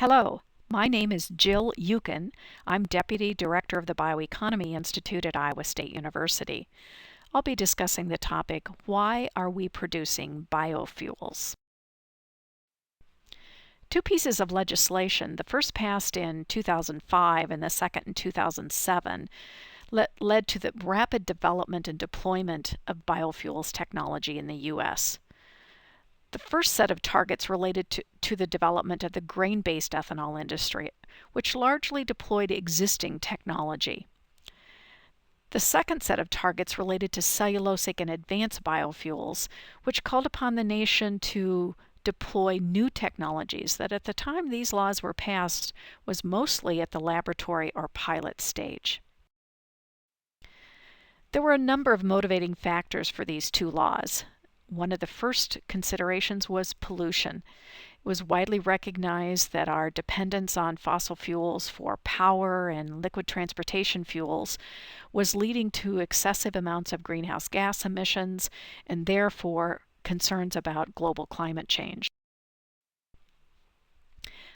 Hello, my name is Jill Euken. I'm Deputy Director of the Bioeconomy Institute at Iowa State University. I'll be discussing the topic, Why Are We Producing Biofuels? Two pieces of legislation, the first passed in 2005 and the second in 2007, led to the rapid development and deployment of biofuels technology in the U.S. The first set of targets related to the development of the grain-based ethanol industry, which largely deployed existing technology. The second set of targets related to cellulosic and advanced biofuels, which called upon the nation to deploy new technologies that at the time these laws were passed was mostly at the laboratory or pilot stage. There were a number of motivating factors for these two laws. One of the first considerations was pollution. It was widely recognized that our dependence on fossil fuels for power and liquid transportation fuels was leading to excessive amounts of greenhouse gas emissions and therefore concerns about global climate change.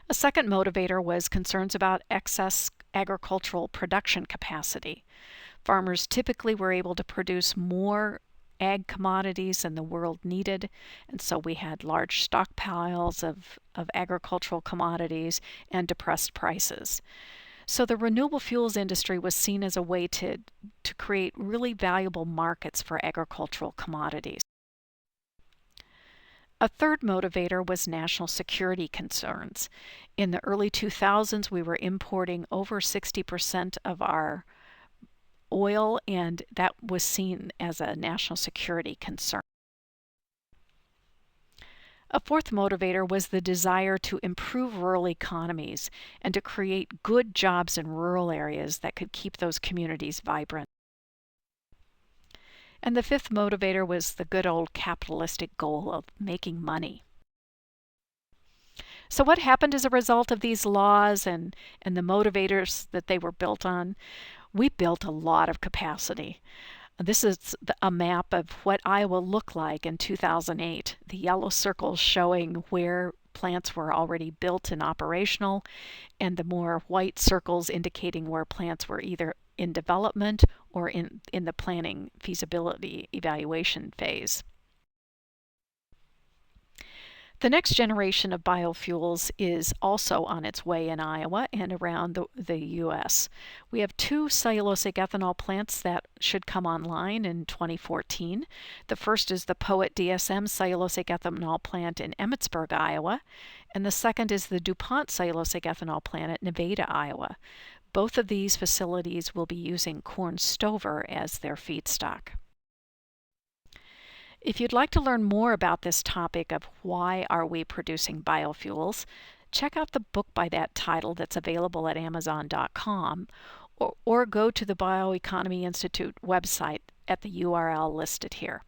A second motivator was concerns about excess agricultural production capacity. Farmers typically were able to produce more ag commodities than the world needed, and so we had large stockpiles of agricultural commodities and depressed prices. So the renewable fuels industry was seen as a way to create really valuable markets for agricultural commodities. A third motivator was national security concerns. In the early 2000s, we were importing over 60% of our oil, and that was seen as a national security concern. A fourth motivator was the desire to improve rural economies and to create good jobs in rural areas that could keep those communities vibrant. And the fifth motivator was the good old capitalistic goal of making money. So what happened as a result of these laws and the motivators that they were built on? We built a lot of capacity. This is a map of what Iowa looked like in 2008. The yellow circles showing where plants were already built and operational, and the more white circles indicating where plants were either in development or in the planning feasibility evaluation phase. The next generation of biofuels is also on its way in Iowa and around the U.S. We have two cellulosic ethanol plants that should come online in 2014. The first is the Poet DSM cellulosic ethanol plant in Emmitsburg, Iowa, and the second is the DuPont cellulosic ethanol plant at Nevada, Iowa. Both of these facilities will be using corn stover as their feedstock. If you'd like to learn more about this topic of why are we producing biofuels, check out the book by that title that's available at Amazon.com or go to the Bioeconomy Institute website at the URL listed here.